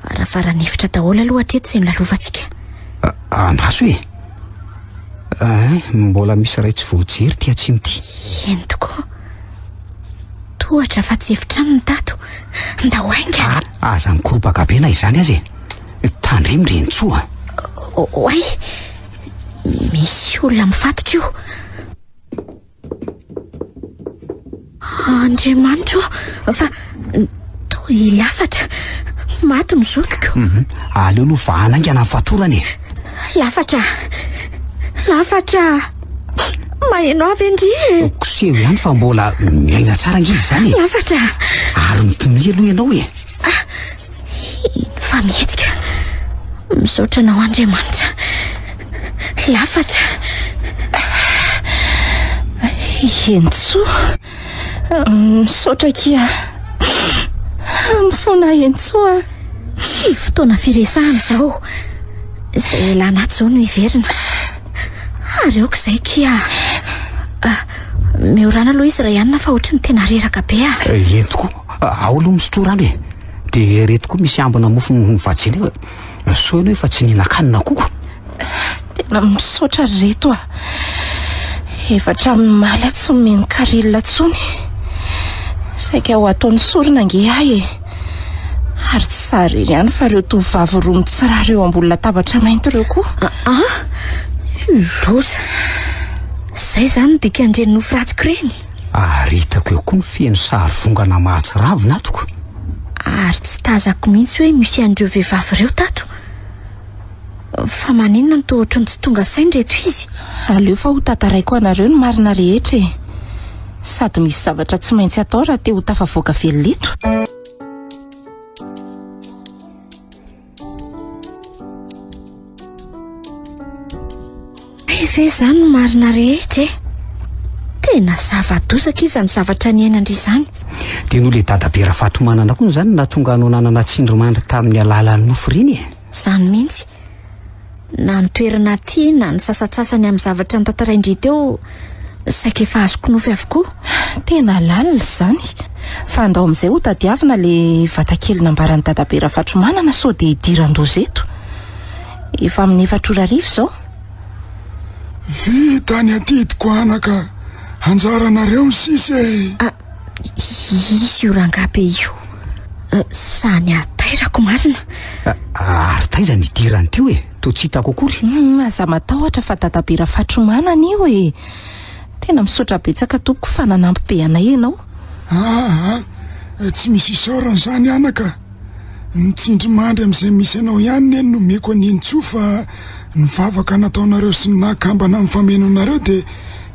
Varavaranefitra daholo aloha hatreto izay nilalovantsika. Anaso e? Mbola misy ray tsy voajery ty atsimo ty. Eny tokoa. Tohatra fa tsy efitrano ny tato. Ndao ainga. Aza mikorobaka be na izany azy e. Tandremy Rentsoa. Oay, misy olona mifatotra io. Andriamanitra fa toy lafatra. Maty ny zokiko. Aleo aloha vahanangana ny fatorany e. Lafatra. Maheno avy ndry. Koseho ihany fa mbola miaina tsara ngizy zany e. Lafatra. Ary mitony aloha ianao e. Fa mihetsika. Misaotra anao Andriamanitra. Lafatra. Entsoa. Misaotra kia. Mifona Entsoa. Tsy fotoana firesahana izao. Izay ela anaty izao no hiverina. Ary aoka izay kia. Miorana aloha izy raha ihanina fa ohatrany tena reraka be ah. Entoko, ao aloha misotro rano e. Dia reto koa misy ambina mofo nivatsiny efa. So ianao efa tsy ninakanina koko. Tena misaotra reto ah. Efatra amin'ny maly tsy nomeny Karila tsony. Saika ho ataony sorina nge ary tsy sary ihany fa ireo tovavy roa mitsirary eo ambony latabatra mainty ireo koa. Loza. Zay zany dika andreny nofiratsiko reny. Ary hitako eo koa ny feno sary vongana mahatsiravina atoko. Ary tsy tazako mihitsy hoe misy andreo vehivavy ireo tato. Fa maninona ny tohatra ny tsy tonga saindreto izy. Aleo fa ho tantaraiko anareo ny marina rehetra sady misy zavatra tsy maintsy atao raha te ho tafavoaka velolito. Ve zany no marina rehetra tena zava-dosaka izany zavatra ny ainandry izany. Dia no le dadabe Rafatomanana koa zany nahatonga anao nanana tsindrimandry tamin'ny alalan'ny nofiriny. Zany mihitsy. Na ny toerana ty na ny sasatsasany amin'ny zavatra ny tantaraindry teo saika efa azoko nofy avokoa. Tena lalina zany. Fa andao amin'izay ho tadiavina le vatakely nambaran'ny dadabe Rafatomanana sao dia hidiran-doza eto. Efa amin'ny 4 arivo zao. Vita ny atidiko anaka. Anjaranareo ny sisy. Izy io rangabe io. Sany atairako marina. Ary taiza ny idirany tio to tsy hitako akory. Aza matahotra fa dadabe Rafatomanana io tena misaotra betsaka toko fa nanampy be anay ianao. Tsy misy isaorana zany anaka. Nitsindrimandry amin'izay misy anao ihany no meko aniny tsoa fa ny vavaka nataonareo sy ny nakambana amin'ny famenonareo dia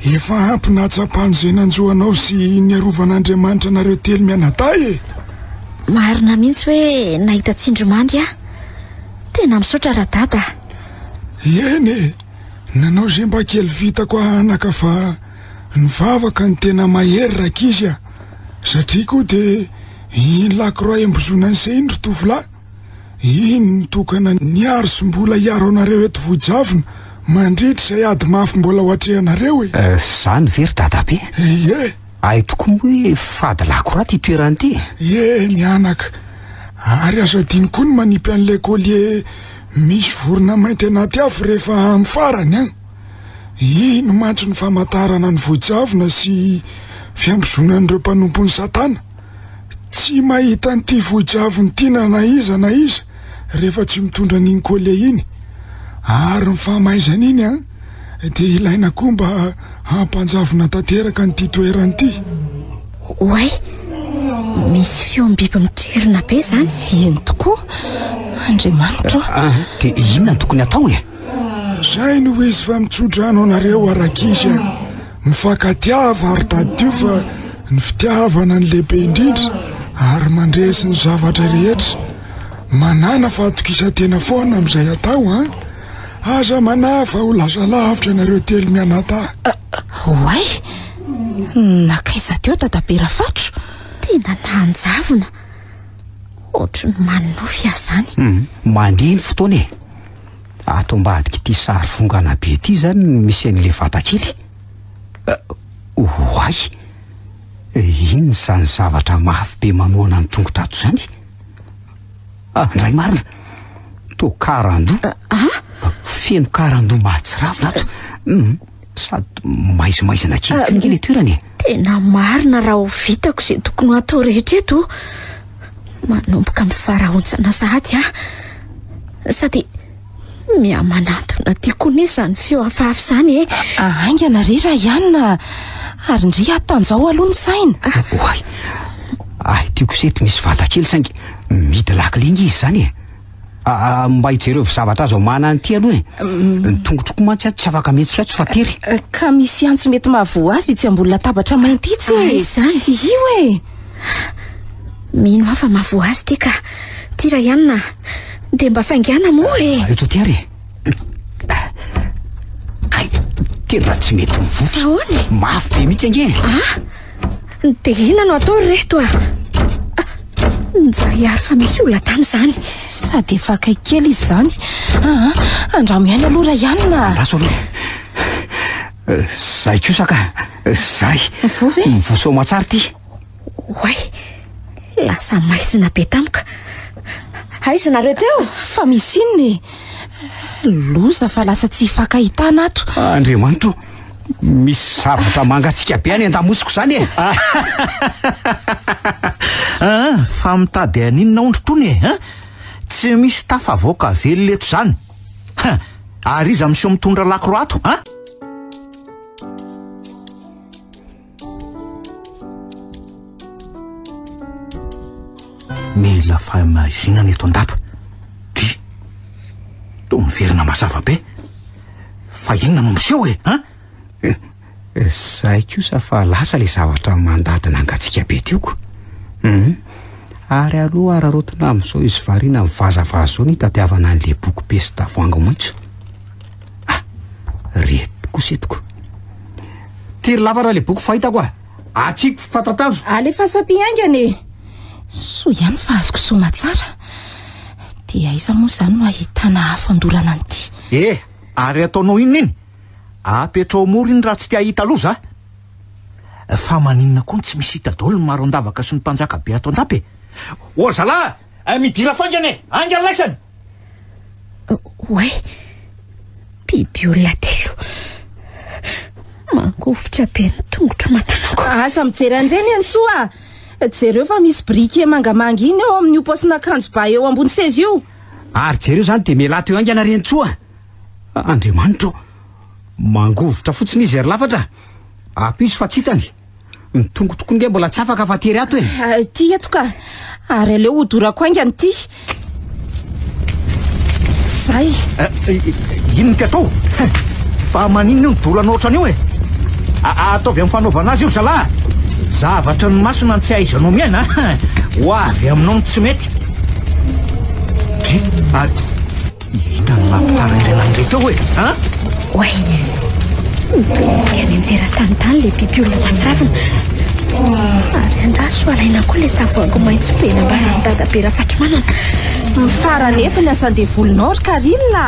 efa ampy nahatsapany izay nanjoanao sy niarovan'Andriamanitra nareo telo mianadahy. Marina mihitsy hoe nahita tsindrimandry tena misaotra radada. Eny nanao izay mba kely vitako anaka fa ny vavaka ny tena mahery rak'izy satria koa dia iny lakoroa embozona an'izay iny ry tovolahy. Iny nitokana niaro sy mbola hiaro anareo eto Vohijavona mandritra izay ady mafy mbola ho atrehanareo. Zany very dadabe. Ay tokoa hoe fady lakoroa ty toerany ty. Ny anaka. Ary azo adiny koa ny manipy an'ilay collier misy vorona mainty anaty afo rehefa amin'ny farany any. Iny mantso ny famantarana ny Vohijavona sy fiambozonan'ireo mpanompon'ny Satana. Tsy mahita n'ity Vohijavona ity na iza rehefa tsy mitondra n'iny collier iny. Ary ny famaizana iny dia ilaina koa mba hampanjavona tanteraka n'ity toerany ity. Oay, misy feom-biby mitrerona be zany. Eny tokoa. Andriamanitra. Dia inona tokony atao Zay no izy fa mitsodrano anareo arak'izy mifakatiava ary tadio fa ny fitiavana ny lehibe indrindra ary mandresy ny zavatra rehetra. Manana fatokisa-tena foana amin'izay atao aza manafa ho lasa lavitra nareo telo mianadahy. Oay, nakaiza teo dadabe Rafatro. Tena nanjavona. Ohatry ny manofy zany. Mandeha ny fotoana ato ambadika ity sary vongana be ity zany misy an'ilay vatakely. Oay, iny zany zavatra mafy be manoana ny tongotra ato zany. Ndray marina to karando. Feno karando mahatsiravina ato. Sady maizimaizina kely le toerany. Tena marina raha ho vitako izay tokony atao rehetra eto. Manomboka mifarahontsana sahady sady miamanatona tiakony izany feo hafahafa zany aingana rera ihany ary ndry atanjao aloha ny saina. Oay, tiako seto misy vatakely saingy midy lakilingy izy zany mba hijereo zavatra azo mana n'ity aloha ny tongotroko mantsy tsy afaka mihetsika atso fa tery. Ka misy antsy mety mahavoa azy itsy ambony latabatra mainty itsy zany io mino hafa mahavoa azy ty ka tira ihany dia mba faingana moa eto ty ary tena tsy mety mivotra mafy be mihitsy ange. Dia ina no atao reto njahiary fa misy olona tamin'izany sady efa akaikely izy zany. Andramo ihany aloha raha ihany laso aloha zay kosaka zay mivoso matsara ty. Oay, lasa maizina be tamika. Aiza nareo teo? Fa misy inony loza fa lasa tsy fakahitana ato. Andriamanitro, misy zavatra mangatsika be any an-damosiko zany e. Fa mitady aninona ondro tony e, tsy misy tafavoaka vely leto zany. Ary izy am'seo mitondra lakroato mila fahamazinana eto an-dapa. To miverina mazava be, fa inona no miseho e Zay kosa fa lasa le zavatra mandadina angatsika be tioko. Ary aloha ararotina amin'izao izy variana mivazavaza zao ny tadiavana an'le boky be sy tavoahangy maitso. Reto kosa etoko. Tiry lavara le boky fahitako atsiko fatatazo. Alefa saty aingany e. So ihany fa azoko soma tsara. Dia aiza moa zany no ahitana hafandolana an'ity. Ary ataonao inona iny? Apetrao mora iny raha tsy tia hita loza. Fa maninona koa tsy misy hita daholo ny maro andavaka sy ny mpanjaka be ato an-dapa e. Ory zalahy, midira fangany e, angana laisany. Oay, biby olona telo mangofotra be ny tongotra matanako. Asa mijery andreny Antsoa. Jereo fa misy briquet mangamanga iny eo amin'ny paosin'akanjo ba eo ambony seza io. Ary jereo zany de mialato eo angana Rentsoa. Andriamanitra, mangovotra fotsiny izy ary lafatra. Apiso fa tsitany. Ny tongotro nge mbola tsy afaka fa tery ato e. Ty eto ka. Ary aleo hodorako aingany ty. Zay. Inona ty atao? Fa maninona io nidoranao ohatran'io e. Ataovy amin'ny fanaovana azy io zalahy. Zavatra ny masina tsy aizanao miaina. Ho avy aminao ny tsy mety. Ary inona ny mampitaraindrena an'reto hoe Oay, mitomboka any anjera-tany le biby olona matsavina. Ary andraso alaina koa le tavoahangy maitso be nambarany dadabe Rafatromanana. Farany eto ny asan-de volonao ry Karila.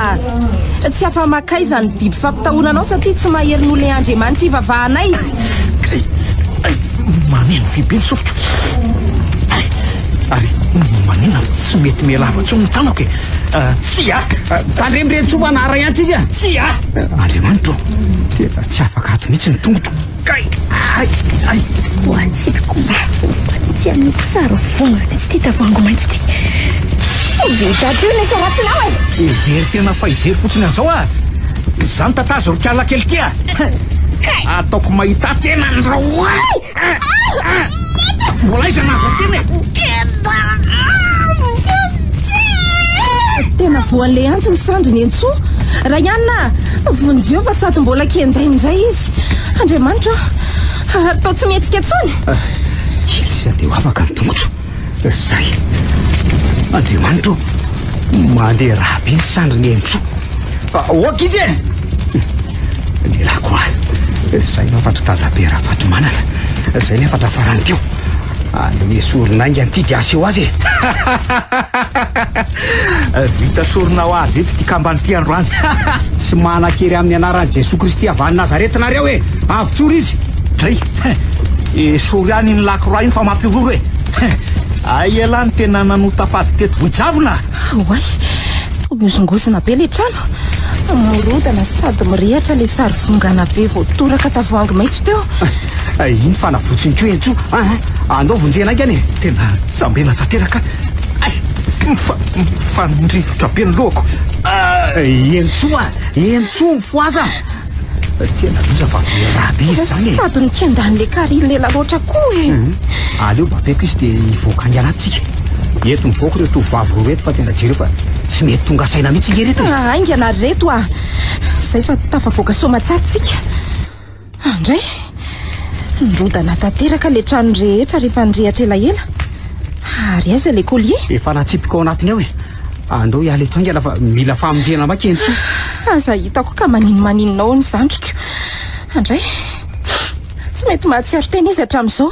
Tsy afa-maka izany biby fampitahonanao satria tsy mahery n'olona Andriamanitra ivavahanay. Maneno fibe ny sofotro. Ary manina tsy mety mialavatso ny tanako e. Sia Tandremy Rentsoa nara ihany izy a. Sia Andriamanitra, tena tsy afaka ato mihitsy ny tongotro. Ho antsipiko mafy tsy amin'ny tsara vongana ty tavoahangy maitso ty. Vitatra io nefa ratinao e. Very tena fa ijery fotsiny an'izao zany tatazo rokala kely ty ataoko mahita tena an'izao mbola iza navateny Tena voan'le antsy ny sandriny Antsoa. Raha ihany na vonjeo fa sady mbola kendray indray izy. Andriamanitra, atao tsy mihetsika tsony. Kely sady ho afaka ny tongotro. Zay Andriamanitra, mandeha raha be ny sandriny Antsoa. Oaka izy e. Lehilahy koa, zay nafatra dadabe Rafatromanana. Zay nefatra farany teo. Aloe soron'aingy an'ity dia aseho azy vita sorona ho azy eto ty kambany ty androany. Tsy manan-kery amin'ny anaran'i Jesosy Kristy avany Nazaretinareo e. Avontsoro izy. Zay sory any ny lakoroa iny fa mampioroa aiala ny tena nanota fady teto vohijavona. Oay, miozongozona be le trano. Morodana sady mirehatra le sary vongana be voatoraka tavoahangy maitso teo. Iny fanavotsiny keo Antsoa. Andao vonjena aingany e. Tena sambena tanteraka. Fa nindrivotra be ny lohako. Antsoa mifoaza. Tena loza fa raha be izy zany e. Sady nikendan'le Karila lela loatra koa e. Aleo bapeko izy dia hivoaka angy anatsika. Eto mivoaka ireo tovavy roa reto fa tena jereo fa tsy mety tonga saina mihitsy inge reto. Aingana reto zay fa tafavoaka somatsaritsika. Andray, nrodana tanteraka le trano rehetra rehefa nirehatra elaela. Ary aiza le collier? Efa natsipika ao anatiny ao e. Andao hiala eto aingana fa mila famonjena maka Antsoa. Aza hitako ka maninao ny zandriko. Andray, tsy mety mahatsiaro tena izy hatramin'izao.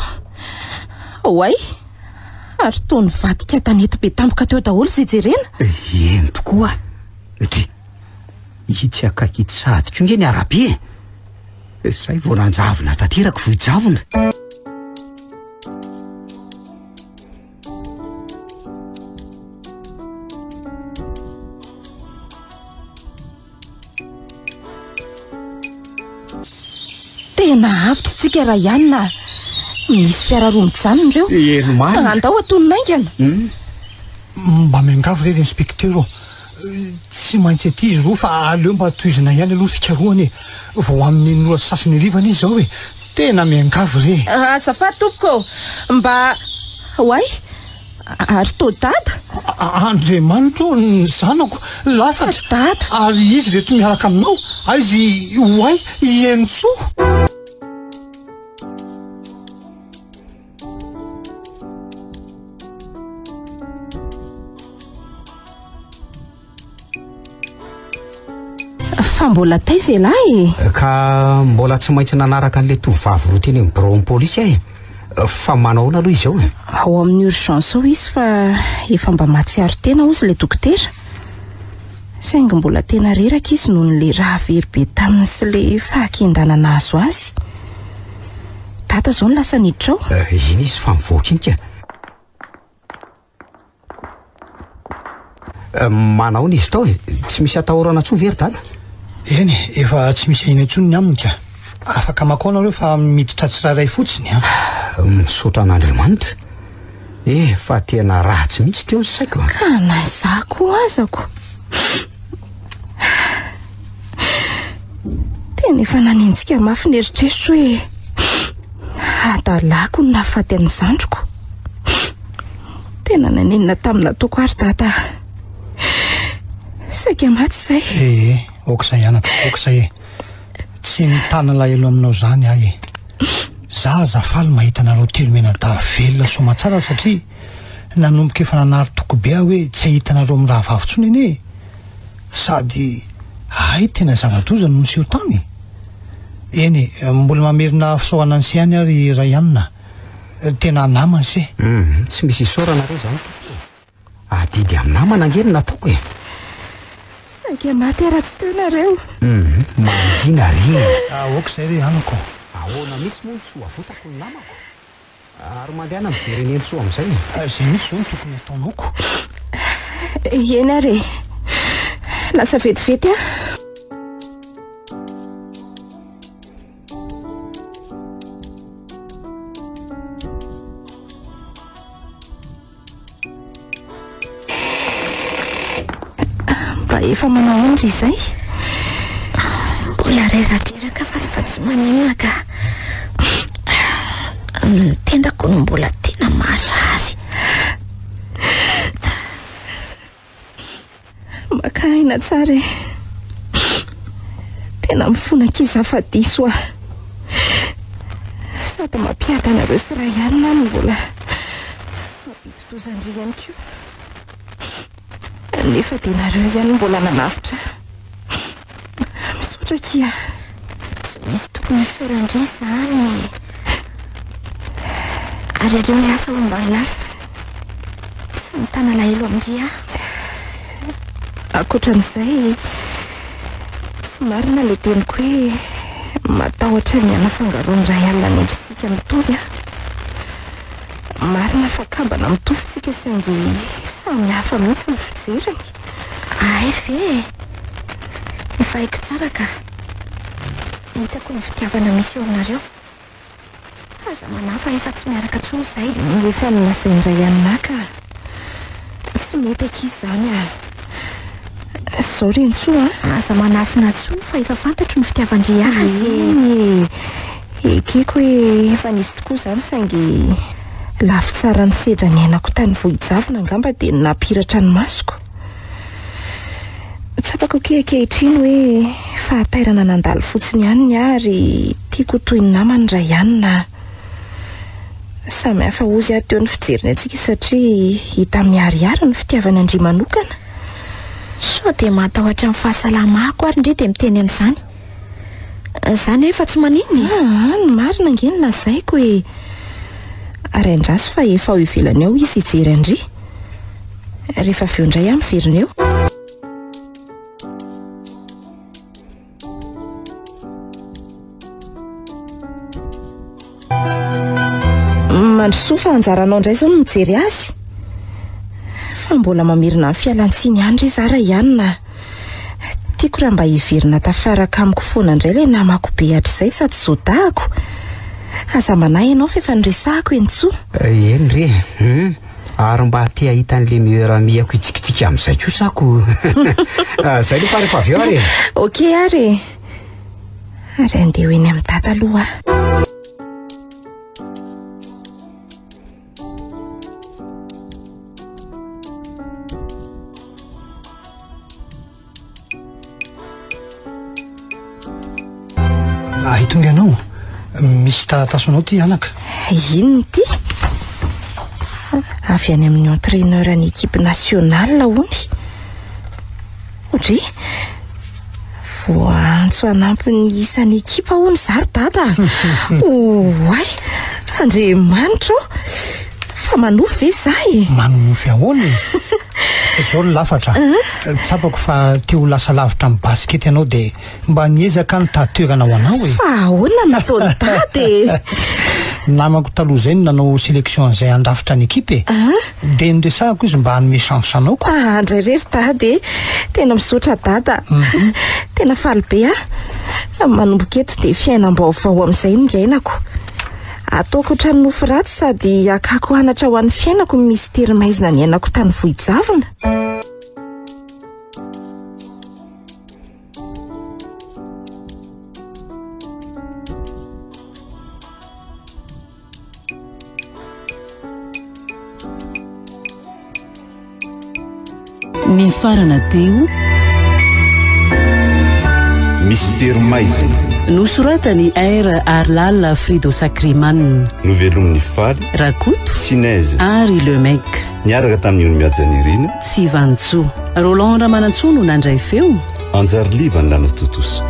Oay, ary toa nivadika tanety be tampoka teo daholo izay jerena. Eny tokoa. Itsy akaiky itsady koa nge ny arabe. Zay vao nanjavona tanteraka vohijavona. tena avitra tsika raha ianina misy fiararoa mijanona ireo elo marina andao atoninaingana mba miangavo rery inspektera tsy maintsy aty izy roa fa aleo mba toizina ihany aloha fikaroany vao amin'ny nora sasany rivana izy zao hoe tena miangavo re azafady tompoko mba hoay ary to dada Andriamanitra ny zanako lafatra dada ary izy reto miaraka aminao aizy hoay ientsoa fa mbola taiza lahy ka mbola tsy maintsy nanaraka an'le tovavy roa teny amin'ny bureau polisy ahy fa manaona aloha izy ao ao amin'ny urgence ao izy fa efa mba matsiaro tena ozy le dokotera saingy mbola tena reraka izy noho n'le raha verybe taminy sy le fahakendanana azo azy data zao ny lasa niditra ao iny izy fa mivoaka iny ka manaona izy tao tsy misy atahorana tsoa very dada eny efa tsy misy ahina intsony ny aminy ka afaka makao nareo fa miditra tsirairay fotsiny misaotra an'Andriamanitra fa tena ratsy mihitsy teo ny saiko ka na zako azako tena efa nanenjika mafy ny eritreritro hoe adalako ny nahafaty any zandroko tena nanenina tamina toko ary data saika maty izay okizay anaka okizay tsy mitana lahelo aminao zany ahy za azafaly mahita nareo telo mena da velona somatsara satria nanomboka efa nanary toko be aho hoe tsy ahitanareo amin'ny raha vavontsony ene sady ay tena zava-doza no miseho tany eny mbola mamerina fisaoana ny siany ary raha ianina tena namana se tsy misy isaorana reo zany adidy amin'ny namana angely nataoko saika maty raha tsy tenareo manjina ry okizay re anako ahoana mihitsy moa soa avotako ny namako ary mandehana mijery eny soa amin'izay zay mihitsy zao ny tokony ataonako eny are lasa vetivety efa manao ondry izay mbola reratreraka fa rehefa tsy manina ka tendako no mbola tena mahasary maka aina tsara tena mifonankiza fadiso sady mampiady anareo sy raha ihany na no mbola mampitotozandry ihany ko nefa dia nareo ihany mbola nanafitra misaotra kia tsy misy tokony sorandry zany ary areo ny asa ombany lasa tsy mitana lahelo amindry akoatran'izay tsy marina le teniko hoe matahotra ny anafangaroany raha alina ny endritsika mitovy marina fa kambana mitovitsika saingy samy hafa mihitsy ny fijeriny ve efa haiko tsara ka hitako ny fitiavana misy eo aminareo aza manafa efa tsy miaraka tsoa izay efa nolasaindray aminaka tsy mety akizy zany zao reny tsoa aza manafina tsoa fa efa fantatro ny fitiavandry azy ekeko hoe efa nisy tokoa zany saingy lafy tsara ny sedra ny ainako tany vohijavina angamba dia nampiratra ny masoko tsy afaka kehitriny hoe fahatairana nandalo fotsiny ihany ary tiako toy ny namany ray ihany na samy hafa ozy ahy teo ny fijeriny antsika satria hita miariary ny fitiavana andry manokana so dia matahotra ny fahasalamako ary indray dia miteny an'izany izany efa tsy maninony ny marina angeny lazaiko hoe ary andrasy fa efa ho ivelany eo izy hijery andry rehefa aveo indray aho miverina eo mandrosoa fa anjaranao indray zao no mijery azy fa mbola mamirina ny fialantsiny ihany ry zara ihany na tiako raha mba hiverina tafaraka amiko foana indray ilay namako be hatr'izay sady zodahako. Aza manahy ianao fa efa niresahako entsoa. Eny re ary mba te ahita an'le miaramiako itsikitsika amin'izay kosako. Zay lo fa rehefa avy eo are. Okey ary. Ary andeha ho eny amin'ny dada aloha. Tonga ianao, misy taratasonao ty anaka. Inona ty? Avy any amin'ny entraîneur any équipe nationale hony. Ohatry voantso hanampy ny isan'ny ekipa hony zary dada. Oay, Andriamanitra fa manofy ve zahay? Manofy ahoana? Zao ny lafatra. Tsapako fa te ho lasa lavitra amin'ny baskety ianao dia mba niezaka ny tatoerana ho anao e. Fa ahoana nataony tady? Namako taloha izay no nanao sélection izay andrafitra ny ekipa e. Dia niresahako izy mba hanome chance anao ko. Andray rery tady tena misaotra dada. Tena faly be manomboka eto dia fiainam-baovao amin'izay ny iainako. Ataoko ohatran'ny nofo ratsy sady akako hanatra ho an'ny fiainako ny misy tery-maizina ny ainako tany vohijavona. Ny farana teo misy tery-maizina nosoratany R. Arlal Frido Sakriman, novelomin'ny faly Rakoto Sinaizy ary Lemec, niaraka tamin'ny olo miajany irina Sivantso. Roland Ramanantsoa no nandray feo, Anjary Liva ny lana totosa.